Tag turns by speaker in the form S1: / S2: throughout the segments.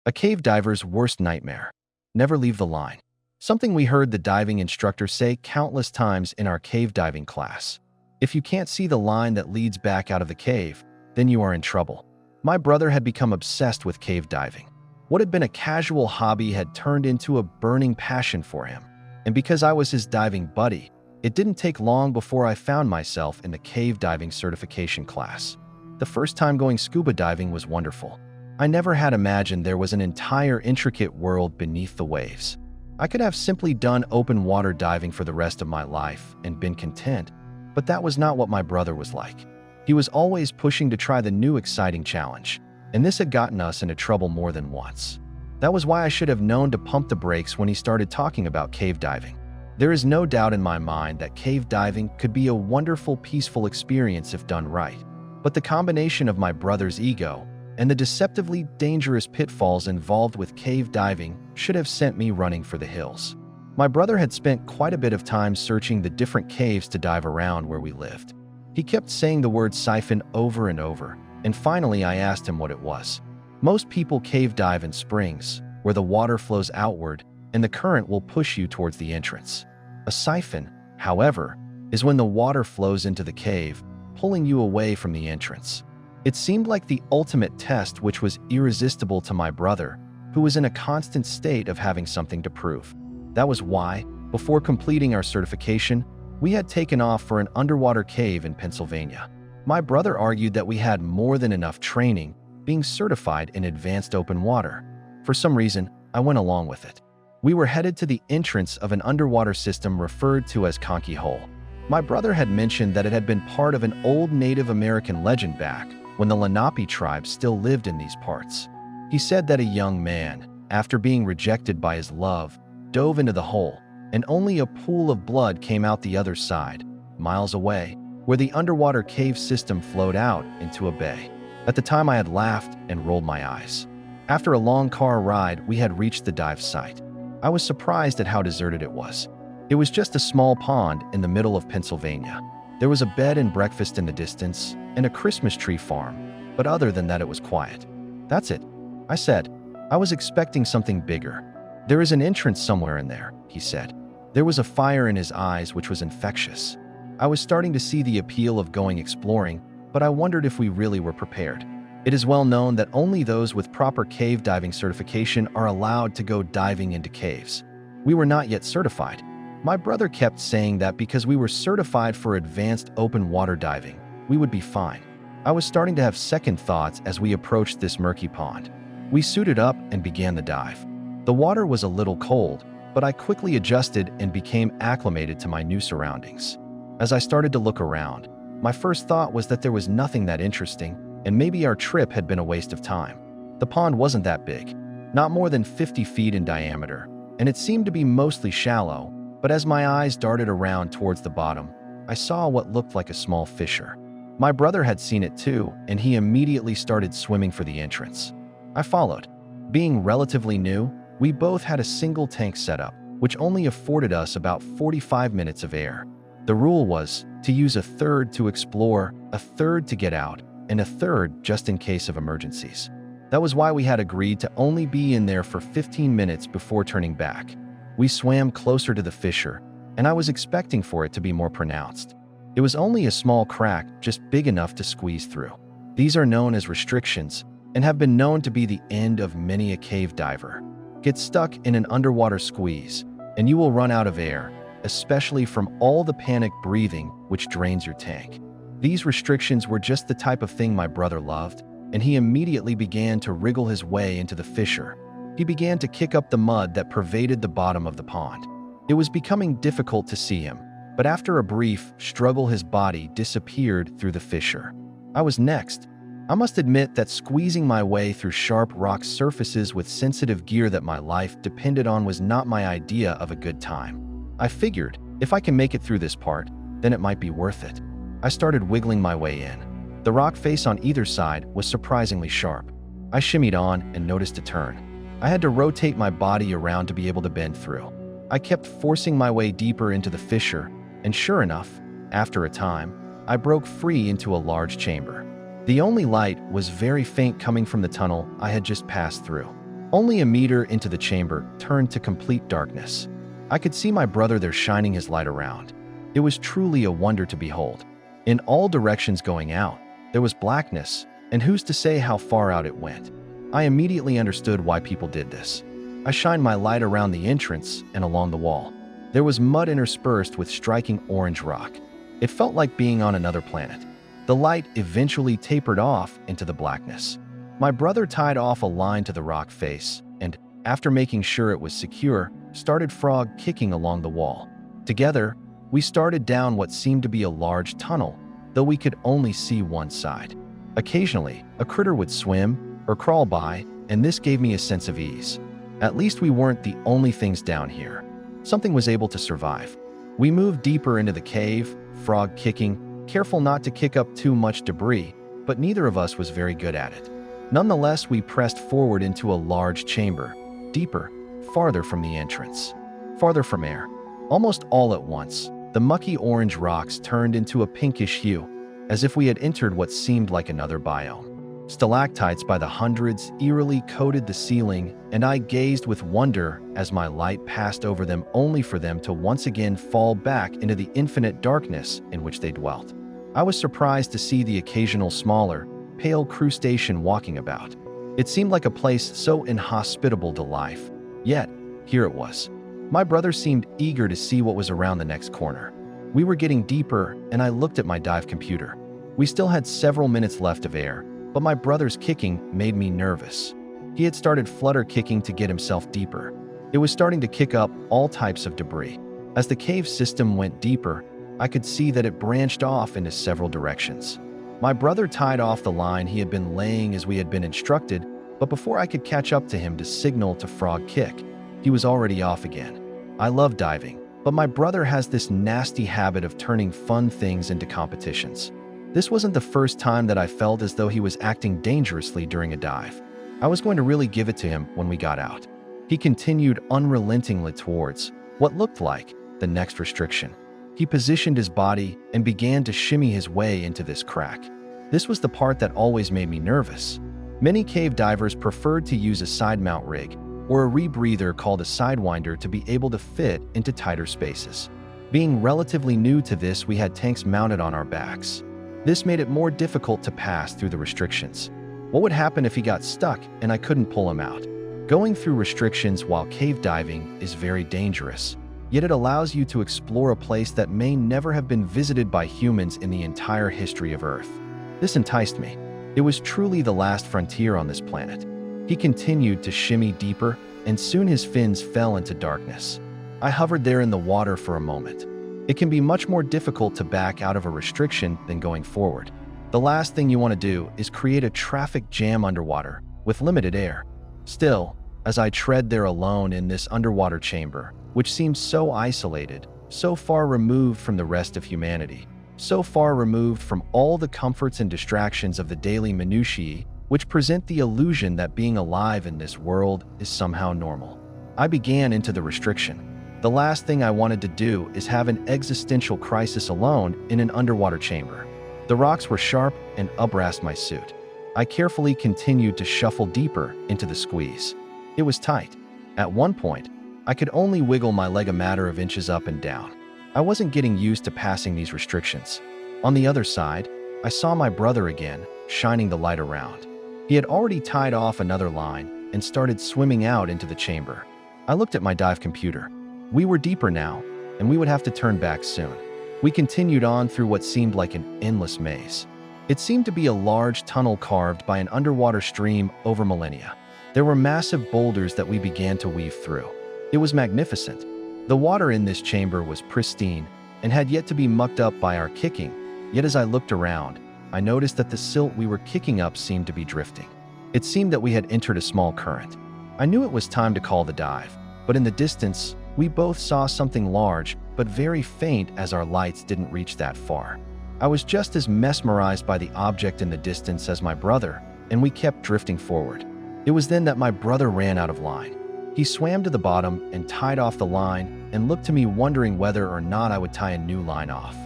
S1: A cave diver's worst nightmare. Never leave the line. Something we heard the diving instructor say countless times in our cave diving class. If you can't see the line that leads back out of the cave, then you are in trouble. My brother had become obsessed with cave diving. What had been a casual hobby had turned into a burning passion for him. And because I was his diving buddy, it didn't take long before I found myself in the cave diving certification class. The first time going scuba diving was wonderful. I never had imagined there was an entire intricate world beneath the waves. I could have simply done open water diving for the rest of my life and been content, but that was not what my brother was like. He was always pushing to try the new exciting challenge, and this had gotten us into trouble more than once. That was why I should have known to pump the brakes when he started talking about cave diving. There is no doubt in my mind that cave diving could be a wonderful, peaceful experience if done right, but the combination of my brother's ego and the deceptively dangerous pitfalls involved with cave diving should have sent me running for the hills. My brother had spent quite a bit of time searching the different caves to dive around where we lived. He kept saying the word siphon over and over, and finally I asked him what it was. Most people cave dive in springs, where the water flows outward and the current will push you towards the entrance. A siphon, however, is when the water flows into the cave, pulling you away from the entrance. It seemed like the ultimate test, which was irresistible to my brother, who was in a constant state of having something to prove. That was why, before completing our certification, we had taken off for an underwater cave in Pennsylvania. My brother argued that we had more than enough training, being certified in advanced open water. For some reason, I went along with it. We were headed to the entrance of an underwater system referred to as Conkey Hole. My brother had mentioned that it had been part of an old Native American legend back when the Lenape tribe still lived in these parts. He said that a young man, after being rejected by his love, dove into the hole, and only a pool of blood came out the other side, miles away, where the underwater cave system flowed out into a bay. At the time I had laughed and rolled my eyes. After a long car ride, we had reached the dive site. I was surprised at how deserted it was. It was just a small pond in the middle of Pennsylvania. There was a bed and breakfast in the distance, and a Christmas tree farm, but other than that it was quiet. "That's it," I said. I was expecting something bigger. "There is an entrance somewhere in there," he said. There was a fire in his eyes which was infectious. I was starting to see the appeal of going exploring, but I wondered if we really were prepared. It is well known that only those with proper cave diving certification are allowed to go diving into caves. We were not yet certified. My brother kept saying that because we were certified for advanced open water diving, we would be fine. I was starting to have second thoughts as we approached this murky pond. We suited up and began the dive. The water was a little cold, but I quickly adjusted and became acclimated to my new surroundings. As I started to look around, my first thought was that there was nothing that interesting, and maybe our trip had been a waste of time. The pond wasn't that big, not more than 50 feet in diameter, and it seemed to be mostly shallow, but as my eyes darted around towards the bottom, I saw what looked like a small fissure. My brother had seen it too, and he immediately started swimming for the entrance. I followed. Being relatively new, we both had a single tank setup, which only afforded us about 45 minutes of air. The rule was to use a third to explore, a third to get out, and a third just in case of emergencies. That was why we had agreed to only be in there for 15 minutes before turning back. We swam closer to the fissure, and I was expecting for it to be more pronounced. It was only a small crack, just big enough to squeeze through. These are known as restrictions and have been known to be the end of many a cave diver. Get stuck in an underwater squeeze, and you will run out of air, especially from all the panic breathing which drains your tank. These restrictions were just the type of thing my brother loved, and he immediately began to wriggle his way into the fissure. He began to kick up the mud that pervaded the bottom of the pond. It was becoming difficult to see him, but after a brief struggle his body disappeared through the fissure. I was next. I must admit that squeezing my way through sharp rock surfaces with sensitive gear that my life depended on was not my idea of a good time. I figured, if I can make it through this part, then it might be worth it. I started wiggling my way in. The rock face on either side was surprisingly sharp. I shimmied on and noticed a turn. I had to rotate my body around to be able to bend through. I kept forcing my way deeper into the fissure, and sure enough, after a time, I broke free into a large chamber. The only light was very faint coming from the tunnel I had just passed through. Only a meter into the chamber turned to complete darkness. I could see my brother there shining his light around. It was truly a wonder to behold. In all directions going out, there was blackness, and who's to say how far out it went? I immediately understood why people did this. I shined my light around the entrance and along the wall. There was mud interspersed with striking orange rock. It felt like being on another planet. The light eventually tapered off into the blackness. My brother tied off a line to the rock face and, after making sure it was secure, started frog kicking along the wall. Together, we started down what seemed to be a large tunnel, though we could only see one side. Occasionally, a critter would swim or crawl by, and this gave me a sense of ease. At least we weren't the only things down here. Something was able to survive. We moved deeper into the cave, frog kicking, careful not to kick up too much debris, but neither of us was very good at it. Nonetheless, we pressed forward into a large chamber, deeper, farther from the entrance, farther from air. Almost all at once, the mucky orange rocks turned into a pinkish hue, as if we had entered what seemed like another biome. Stalactites by the hundreds eerily coated the ceiling, and I gazed with wonder as my light passed over them, only for them to once again fall back into the infinite darkness in which they dwelt. I was surprised to see the occasional smaller, pale crustacean walking about. It seemed like a place so inhospitable to life, yet here it was. My brother seemed eager to see what was around the next corner. We were getting deeper, and I looked at my dive computer. We still had several minutes left of air, but my brother's kicking made me nervous. He had started flutter kicking to get himself deeper. It was starting to kick up all types of debris. As the cave system went deeper, I could see that it branched off into several directions. My brother tied off the line he had been laying as we had been instructed, but before I could catch up to him to signal to frog kick, he was already off again. I love diving, but my brother has this nasty habit of turning fun things into competitions. This wasn't the first time that I felt as though he was acting dangerously during a dive. I was going to really give it to him when we got out. He continued unrelentingly towards what looked like the next restriction. He positioned his body and began to shimmy his way into this crack. This was the part that always made me nervous. Many cave divers preferred to use a side mount rig or a rebreather called a sidewinder to be able to fit into tighter spaces. Being relatively new to this, we had tanks mounted on our backs. This made it more difficult to pass through the restrictions. What would happen if he got stuck and I couldn't pull him out? Going through restrictions while cave diving is very dangerous, yet it allows you to explore a place that may never have been visited by humans in the entire history of Earth. This enticed me. It was truly the last frontier on this planet. He continued to shimmy deeper, and soon his fins fell into darkness. I hovered there in the water for a moment. It can be much more difficult to back out of a restriction than going forward. The last thing you want to do is create a traffic jam underwater with limited air. Still, as I tread there alone in this underwater chamber, which seems so isolated, so far removed from the rest of humanity, so far removed from all the comforts and distractions of the daily minutiae, which present the illusion that being alive in this world is somehow normal. I began into the restriction. The last thing I wanted to do is have an existential crisis alone in an underwater chamber. The rocks were sharp and uprasped my suit. I carefully continued to shuffle deeper into the squeeze. It was tight. At one point, I could only wiggle my leg a matter of inches up and down. I wasn't getting used to passing these restrictions. On the other side, I saw my brother again, shining the light around. He had already tied off another line and started swimming out into the chamber. I looked at my dive computer. We were deeper now, and we would have to turn back soon. We continued on through what seemed like an endless maze. It seemed to be a large tunnel carved by an underwater stream over millennia. There were massive boulders that we began to weave through. It was magnificent. The water in this chamber was pristine and had yet to be mucked up by our kicking, yet as I looked around, I noticed that the silt we were kicking up seemed to be drifting. It seemed that we had entered a small current. I knew it was time to call the dive, but in the distance, we both saw something large but very faint as our lights didn't reach that far. I was just as mesmerized by the object in the distance as my brother, and we kept drifting forward. It was then that my brother ran out of line. He swam to the bottom and tied off the line and looked to me wondering whether or not I would tie a new line off.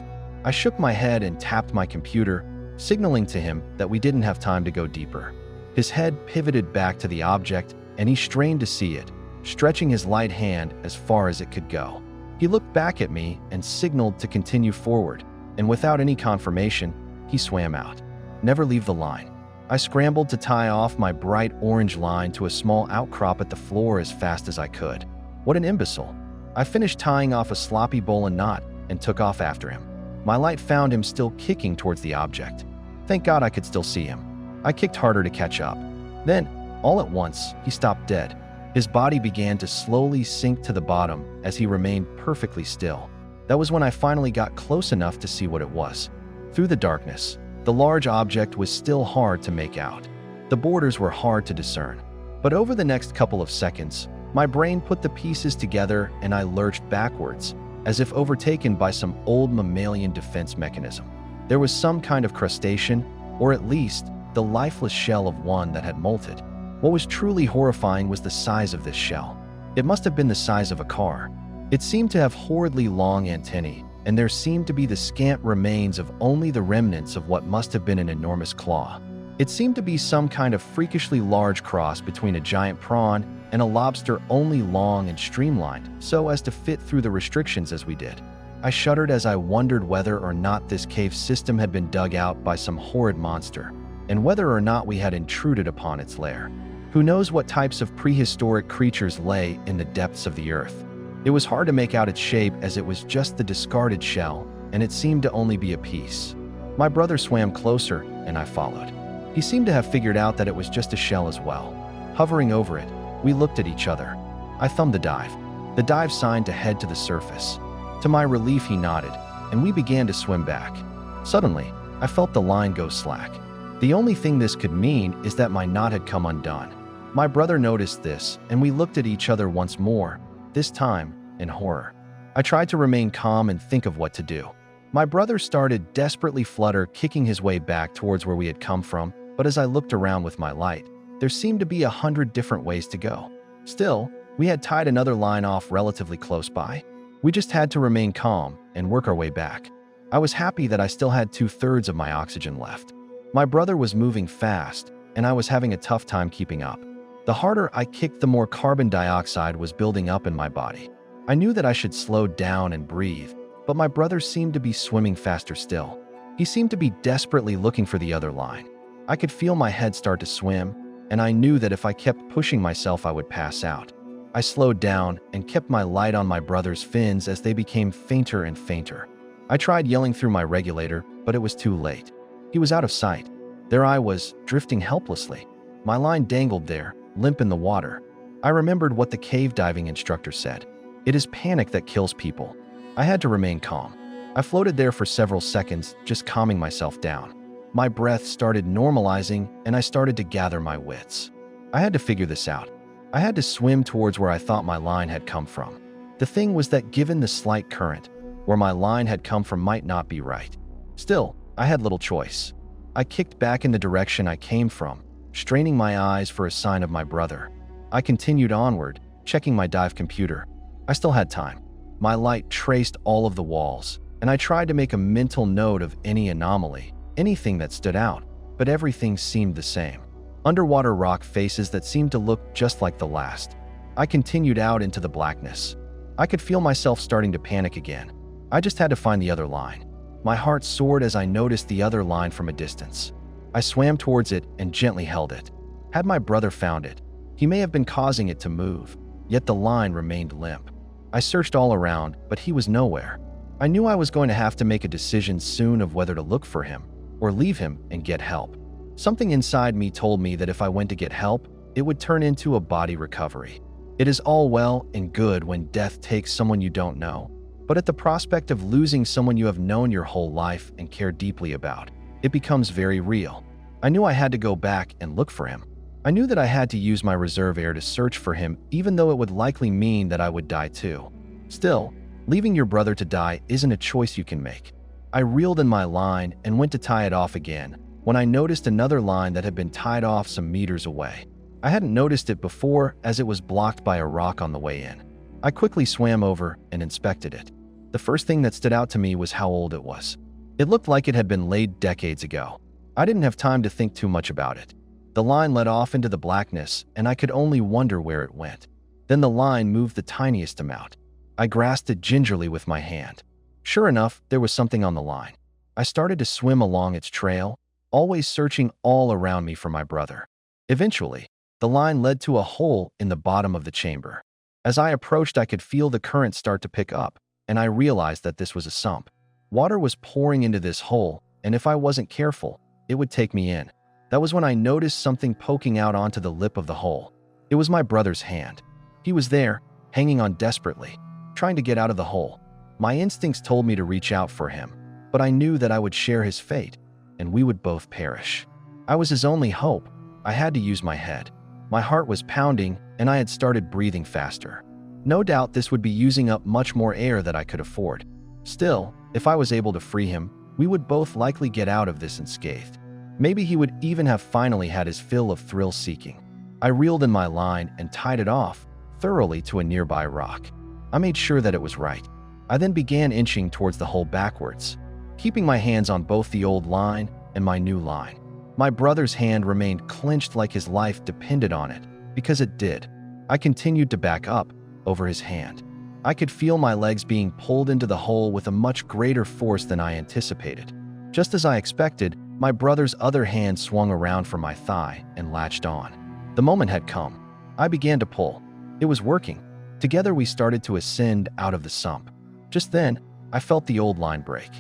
S1: I shook my head and tapped my computer, signaling to him that we didn't have time to go deeper. His head pivoted back to the object, and he strained to see it, stretching his light hand as far as it could go. He looked back at me and signaled to continue forward, and without any confirmation, he swam out. Never leave the line. I scrambled to tie off my bright orange line to a small outcrop at the floor as fast as I could. What an imbecile. I finished tying off a sloppy bowline knot and took off after him. My light found him still kicking towards the object. Thank God I could still see him. I kicked harder to catch up. Then, all at once, he stopped dead. His body began to slowly sink to the bottom as he remained perfectly still. That was when I finally got close enough to see what it was. Through the darkness, the large object was still hard to make out. The borders were hard to discern. But over the next couple of seconds, my brain put the pieces together and I lurched backwards, as if overtaken by some old mammalian defense mechanism. There was some kind of crustacean, or at least the lifeless shell of one that had molted. What was truly horrifying was the size of this shell. It must have been the size of a car. It seemed to have horridly long antennae, and there seemed to be the scant remains of only the remnants of what must have been an enormous claw. It seemed to be some kind of freakishly large cross between a giant prawn and a lobster, only long and streamlined, so as to fit through the restrictions as we did. I shuddered as I wondered whether or not this cave system had been dug out by some horrid monster, and whether or not we had intruded upon its lair. Who knows what types of prehistoric creatures lay in the depths of the earth? It was hard to make out its shape as it was just the discarded shell, and it seemed to only be a piece. My brother swam closer, and I followed. He seemed to have figured out that it was just a shell as well. Hovering over it, we looked at each other. I thumbed the dive. The dive signed to head to the surface. To my relief, he nodded, and we began to swim back. Suddenly, I felt the line go slack. The only thing this could mean is that my knot had come undone. My brother noticed this, and we looked at each other once more, this time in horror. I tried to remain calm and think of what to do. My brother started desperately flutter, kicking his way back towards where we had come from, but as I looked around with my light, there seemed to be 100 different ways to go. Still, we had tied another line off relatively close by. We just had to remain calm and work our way back. I was happy that I still had 2/3 of my oxygen left. My brother was moving fast, and I was having a tough time keeping up. The harder I kicked, the more carbon dioxide was building up in my body. I knew that I should slow down and breathe, but my brother seemed to be swimming faster still. He seemed to be desperately looking for the other line. I could feel my head start to swim, and I knew that if I kept pushing myself, I would pass out. I slowed down and kept my light on my brother's fins as they became fainter and fainter. I tried yelling through my regulator, but it was too late. He was out of sight. There I was, drifting helplessly. My line dangled there, limp in the water. I remembered what the cave diving instructor said. It is panic that kills people. I had to remain calm. I floated there for several seconds, just calming myself down. My breath started normalizing, and I started to gather my wits. I had to figure this out. I had to swim towards where I thought my line had come from. The thing was that given the slight current, where my line had come from might not be right. Still, I had little choice. I kicked back in the direction I came from, straining my eyes for a sign of my brother. I continued onward, checking my dive computer. I still had time. My light traced all of the walls, and I tried to make a mental note of any anomaly, anything that stood out, but everything seemed the same. Underwater rock faces that seemed to look just like the last. I continued out into the blackness. I could feel myself starting to panic again. I just had to find the other line. My heart soared as I noticed the other line from a distance. I swam towards it and gently held it. Had my brother found it, he may have been causing it to move, yet the line remained limp. I searched all around, but he was nowhere. I knew I was going to have to make a decision soon of whether to look for him or leave him and get help. Something inside me told me that if I went to get help, it would turn into a body recovery. It is all well and good when death takes someone you don't know, but at the prospect of losing someone you have known your whole life and care deeply about, it becomes very real. I knew I had to go back and look for him. I knew that I had to use my reserve air to search for him, even though it would likely mean that I would die too. Still, leaving your brother to die isn't a choice you can make. I reeled in my line and went to tie it off again, when I noticed another line that had been tied off some meters away. I hadn't noticed it before as it was blocked by a rock on the way in. I quickly swam over and inspected it. The first thing that stood out to me was how old it was. It looked like it had been laid decades ago. I didn't have time to think too much about it. The line led off into the blackness, and I could only wonder where it went. Then the line moved the tiniest amount. I grasped it gingerly with my hand. Sure enough, there was something on the line. I started to swim along its trail, always searching all around me for my brother. Eventually, the line led to a hole in the bottom of the chamber. As I approached, I could feel the current start to pick up, and I realized that this was a sump. Water was pouring into this hole, and if I wasn't careful, it would take me in. That was when I noticed something poking out onto the lip of the hole. It was my brother's hand. He was there, hanging on desperately, trying to get out of the hole. My instincts told me to reach out for him, but I knew that I would share his fate, and we would both perish. I was his only hope. I had to use my head. My heart was pounding, and I had started breathing faster. No doubt this would be using up much more air than I could afford. Still, if I was able to free him, we would both likely get out of this unscathed. Maybe he would even have finally had his fill of thrill-seeking. I reeled in my line and tied it off thoroughly to a nearby rock. I made sure that it was right. I then began inching towards the hole backwards, keeping my hands on both the old line and my new line. My brother's hand remained clenched like his life depended on it, because it did. I continued to back up over his hand. I could feel my legs being pulled into the hole with a much greater force than I anticipated. Just as I expected, my brother's other hand swung around from my thigh and latched on. The moment had come. I began to pull. It was working. Together we started to ascend out of the sump. Just then, I felt the old line break.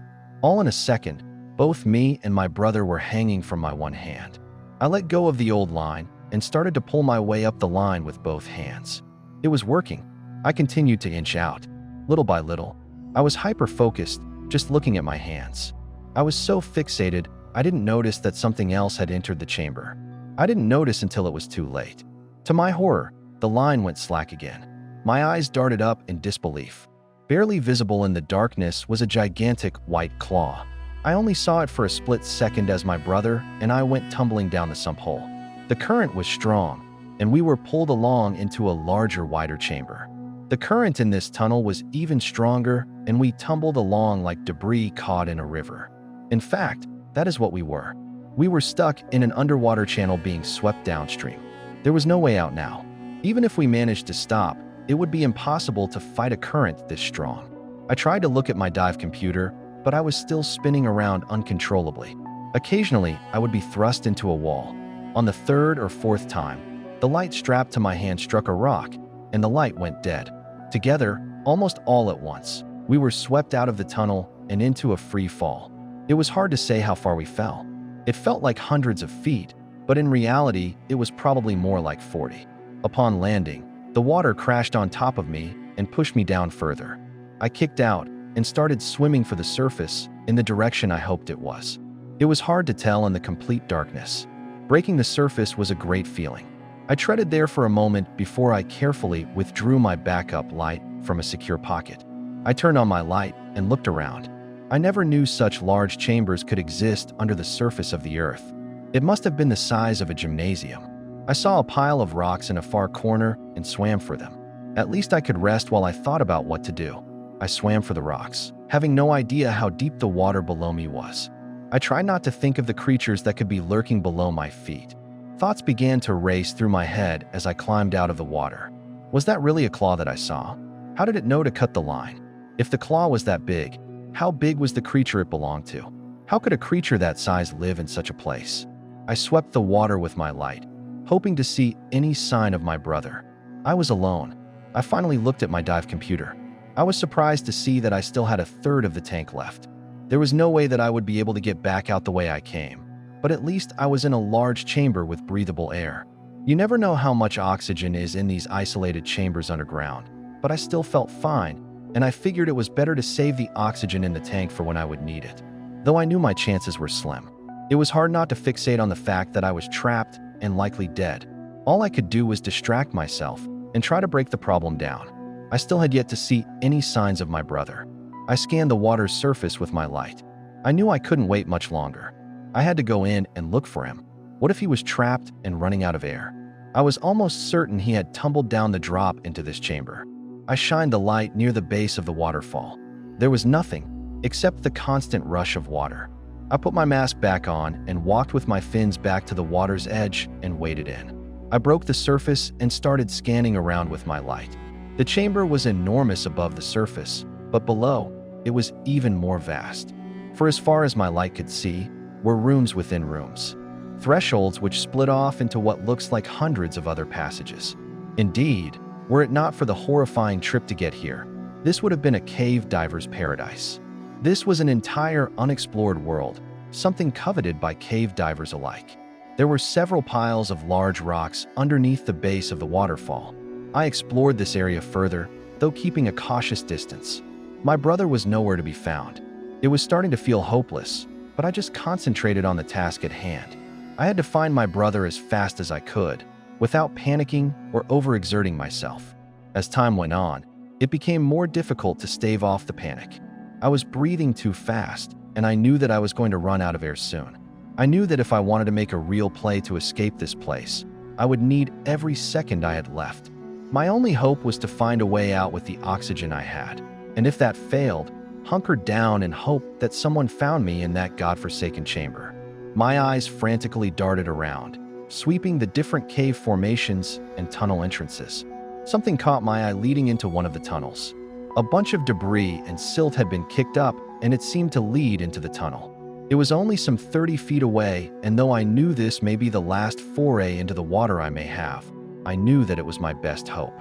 S1: All in a second, both me and my brother were hanging from my one hand. I let go of the old line and started to pull my way up the line with both hands. It was working. I continued to inch out. Little by little, I was hyper-focused, just looking at my hands. I was so fixated, I didn't notice that something else had entered the chamber. I didn't notice until it was too late. To my horror, the line went slack again. My eyes darted up in disbelief. Barely visible in the darkness was a gigantic white claw. I only saw it for a split second as my brother and I went tumbling down the sump hole. The current was strong, and we were pulled along into a larger, wider chamber. The current in this tunnel was even stronger, and we tumbled along like debris caught in a river. In fact, that is what we were. We were stuck in an underwater channel being swept downstream. There was no way out now. Even if we managed to stop, it would be impossible to fight a current this strong. I tried to look at my dive computer, but I was still spinning around uncontrollably. Occasionally, I would be thrust into a wall. On the third or fourth time, the light strapped to my hand struck a rock, and the light went dead. Together, almost all at once, we were swept out of the tunnel and into a free fall. It was hard to say how far we fell. It felt like hundreds of feet, but in reality, it was probably more like 40. Upon landing, the water crashed on top of me and pushed me down further. I kicked out and started swimming for the surface in the direction I hoped it was. It was hard to tell in the complete darkness. Breaking the surface was a great feeling. I treaded there for a moment before I carefully withdrew my backup light from a secure pocket. I turned on my light and looked around. I never knew such large chambers could exist under the surface of the earth. It must have been the size of a gymnasium. I saw a pile of rocks in a far corner and swam for them. At least I could rest while I thought about what to do. I swam for the rocks, having no idea how deep the water below me was. I tried not to think of the creatures that could be lurking below my feet. Thoughts began to race through my head as I climbed out of the water. Was that really a claw that I saw? How did it know to cut the line? If the claw was that big, how big was the creature it belonged to? How could a creature that size live in such a place? I swept the water with my light, hoping to see any sign of my brother. I was alone. I finally looked at my dive computer. I was surprised to see that I still had a third of the tank left. There was no way that I would be able to get back out the way I came, but at least I was in a large chamber with breathable air. You never know how much oxygen is in these isolated chambers underground, but I still felt fine, and I figured it was better to save the oxygen in the tank for when I would need it. Though I knew my chances were slim. It was hard not to fixate on the fact that I was trapped and likely dead. All I could do was distract myself and try to break the problem down. I still had yet to see any signs of my brother. I scanned the water's surface with my light. I knew I couldn't wait much longer. I had to go in and look for him. What if he was trapped and running out of air? I was almost certain he had tumbled down the drop into this chamber. I shined the light near the base of the waterfall. There was nothing except the constant rush of water. I put my mask back on and walked with my fins back to the water's edge and waded in. I broke the surface and started scanning around with my light. The chamber was enormous above the surface, but below, it was even more vast. For as far as my light could see, were rooms within rooms. Thresholds which split off into what looks like hundreds of other passages. Indeed, were it not for the horrifying trip to get here, this would have been a cave diver's paradise. This was an entire unexplored world, something coveted by cave divers alike. There were several piles of large rocks underneath the base of the waterfall. I explored this area further, though keeping a cautious distance. My brother was nowhere to be found. It was starting to feel hopeless, but I just concentrated on the task at hand. I had to find my brother as fast as I could, without panicking or overexerting myself. As time went on, it became more difficult to stave off the panic. I was breathing too fast, and I knew that I was going to run out of air soon. I knew that if I wanted to make a real play to escape this place, I would need every second I had left. My only hope was to find a way out with the oxygen I had, and if that failed, hunker down and hope that someone found me in that godforsaken chamber. My eyes frantically darted around, sweeping the different cave formations and tunnel entrances. Something caught my eye leading into one of the tunnels. A bunch of debris and silt had been kicked up, and it seemed to lead into the tunnel. It was only some 30 feet away, and though I knew this may be the last foray into the water I may have, I knew that it was my best hope.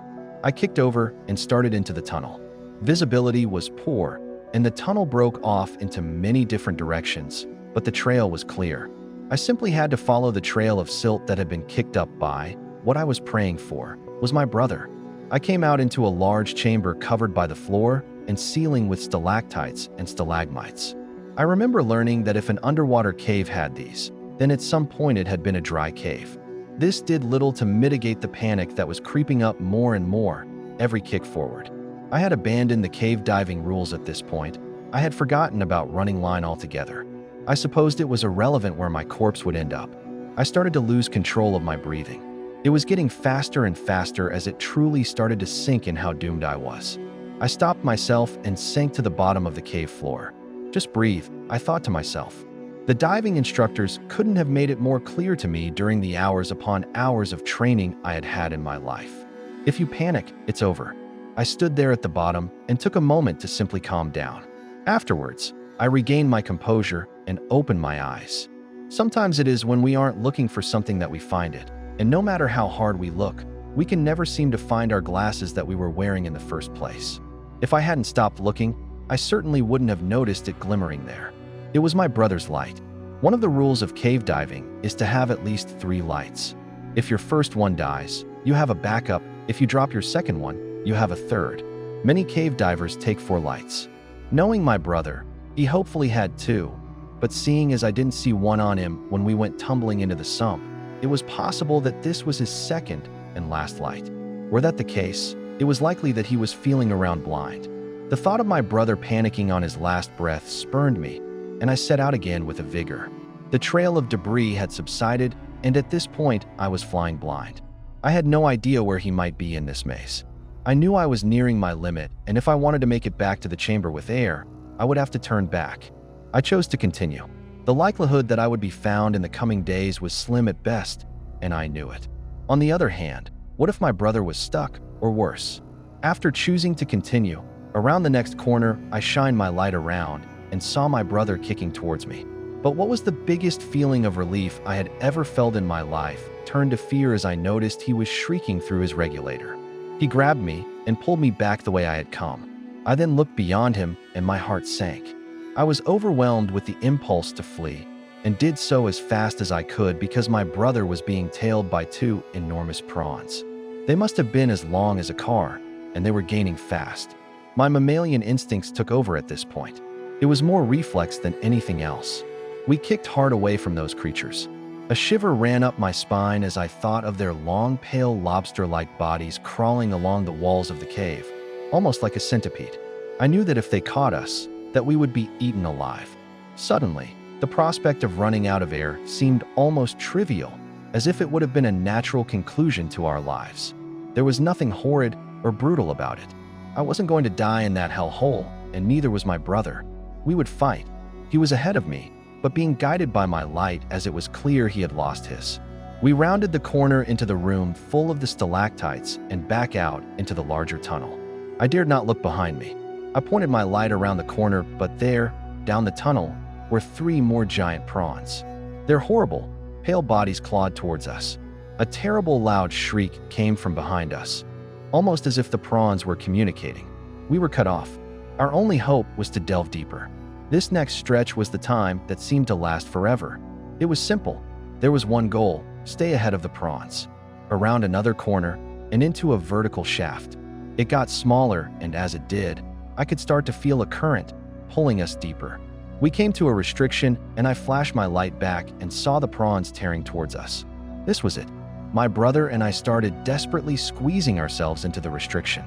S1: I kicked over and started into the tunnel. Visibility was poor, and the tunnel broke off into many different directions, but the trail was clear. I simply had to follow the trail of silt that had been kicked up by. What I was praying for was my brother. I came out into a large chamber covered by the floor and ceiling with stalactites and stalagmites. I remember learning that if an underwater cave had these, then at some point it had been a dry cave. This did little to mitigate the panic that was creeping up more and more every kick forward. I had abandoned the cave diving rules at this point. I had forgotten about running line altogether. I supposed it was irrelevant where my corpse would end up. I started to lose control of my breathing. It was getting faster and faster as it truly started to sink in how doomed I was. I stopped myself and sank to the bottom of the cave floor. Just breathe, I thought to myself. The diving instructors couldn't have made it more clear to me during the hours upon hours of training I had had in my life. If you panic, it's over. I stood there at the bottom and took a moment to simply calm down. Afterwards, I regained my composure and opened my eyes. Sometimes it is when we aren't looking for something that we find it, and no matter how hard we look, we can never seem to find our glasses that we were wearing in the first place. If I hadn't stopped looking, I certainly wouldn't have noticed it glimmering there. It was my brother's light. One of the rules of cave diving is to have at least 3 lights. If your first one dies, you have a backup. If you drop your second one, you have a third. Many cave divers take 4 lights. Knowing my brother, he hopefully had 2, but seeing as I didn't see one on him when we went tumbling into the sump, it was possible that this was his second and last light. Were that the case, it was likely that he was feeling around blind. The thought of my brother panicking on his last breath spurned me, and I set out again with a vigor. The trail of debris had subsided, and at this point, I was flying blind. I had no idea where he might be in this maze. I knew I was nearing my limit, and if I wanted to make it back to the chamber with air, I would have to turn back. I chose to continue. The likelihood that I would be found in the coming days was slim at best, and I knew it. On the other hand, what if my brother was stuck, or worse? After choosing to continue, around the next corner, I shined my light around and saw my brother kicking towards me. But what was the biggest feeling of relief I had ever felt in my life turned to fear as I noticed he was shrieking through his regulator. He grabbed me and pulled me back the way I had come. I then looked beyond him and my heart sank. I was overwhelmed with the impulse to flee and did so as fast as I could because my brother was being tailed by 2 enormous prawns. They must have been as long as a car, and they were gaining fast. My mammalian instincts took over at this point. It was more reflex than anything else. We kicked hard away from those creatures. A shiver ran up my spine as I thought of their long, pale, lobster-like bodies crawling along the walls of the cave, almost like a centipede. I knew that if they caught us, that we would be eaten alive. Suddenly, the prospect of running out of air seemed almost trivial, as if it would have been a natural conclusion to our lives. There was nothing horrid or brutal about it. I wasn't going to die in that hellhole, and neither was my brother. We would fight. He was ahead of me, but being guided by my light as it was clear he had lost his. We rounded the corner into the room full of the stalactites and back out into the larger tunnel. I dared not look behind me. I pointed my light around the corner, but there, down the tunnel, were 3 more giant prawns. Their horrible, pale bodies clawed towards us. A terrible loud shriek came from behind us, almost as if the prawns were communicating. We were cut off. Our only hope was to delve deeper. This next stretch was the time that seemed to last forever. It was simple. There was one goal: stay ahead of the prawns, around another corner, and into a vertical shaft. It got smaller, and as it did, I could start to feel a current pulling us deeper. We came to a restriction, and I flashed my light back and saw the prawns tearing towards us. This was it. My brother and I started desperately squeezing ourselves into the restriction,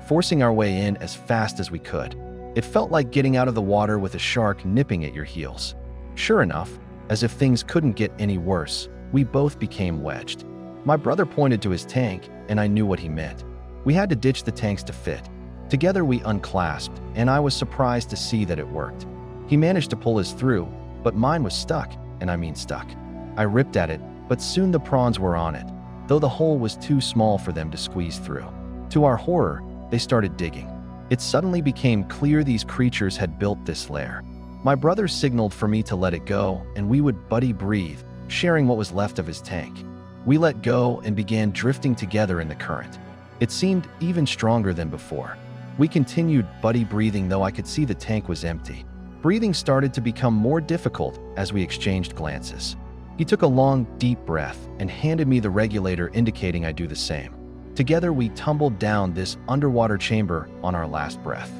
S1: forcing our way in as fast as we could. It felt like getting out of the water with a shark nipping at your heels. Sure enough, as if things couldn't get any worse, we both became wedged. My brother pointed to his tank, and I knew what he meant. We had to ditch the tanks to fit. Together we unclasped, and I was surprised to see that it worked. He managed to pull us through, but mine was stuck, and I mean stuck. I ripped at it, but soon the prawns were on it, though the hole was too small for them to squeeze through. To our horror, they started digging. It suddenly became clear these creatures had built this lair. My brother signaled for me to let it go, and we would buddy breathe, sharing what was left of his tank. We let go and began drifting together in the current. It seemed even stronger than before. We continued buddy breathing, though I could see the tank was empty. Breathing started to become more difficult as we exchanged glances. He took a long, deep breath and handed me the regulator, indicating I do the same. Together, we tumbled down this underwater chamber on our last breath.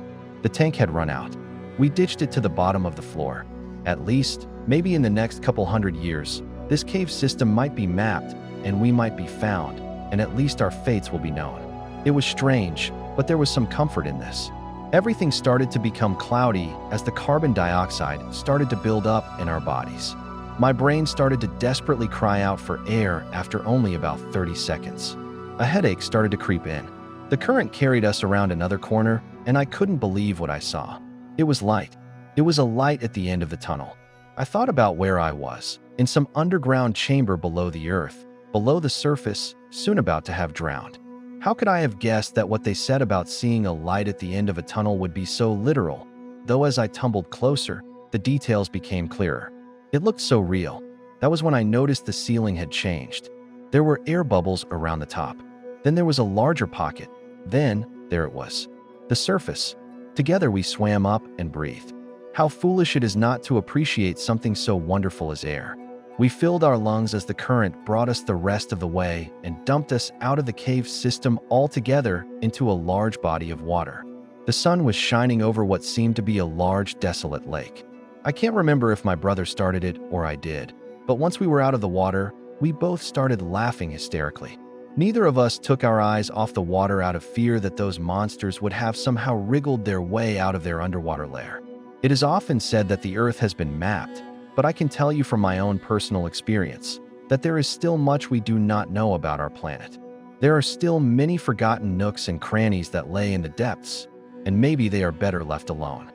S1: The tank had run out. We ditched it to the bottom of the floor. At least, maybe in the next couple hundred years, this cave system might be mapped and we might be found, and at least our fates will be known. It was strange, but there was some comfort in this. Everything started to become cloudy as the carbon dioxide started to build up in our bodies. My brain started to desperately cry out for air after only about 30 seconds. A headache started to creep in. The current carried us around another corner, and I couldn't believe what I saw. It was light. It was a light at the end of the tunnel. I thought about where I was, in some underground chamber below the earth, below the surface, soon about to have drowned. How could I have guessed that what they said about seeing a light at the end of a tunnel would be so literal? Though as I tumbled closer, the details became clearer. It looked so real. That was when I noticed the ceiling had changed. There were air bubbles around the top. Then there was a larger pocket. Then, there it was. The surface. Together we swam up and breathed. How foolish it is not to appreciate something so wonderful as air. We filled our lungs as the current brought us the rest of the way and dumped us out of the cave system altogether into a large body of water. The sun was shining over what seemed to be a large, desolate lake. I can't remember if my brother started it or I did, but once we were out of the water, we both started laughing hysterically. Neither of us took our eyes off the water out of fear that those monsters would have somehow wriggled their way out of their underwater lair. It is often said that the Earth has been mapped, but I can tell you from my own personal experience that there is still much we do not know about our planet. There are still many forgotten nooks and crannies that lay in the depths, and maybe they are better left alone.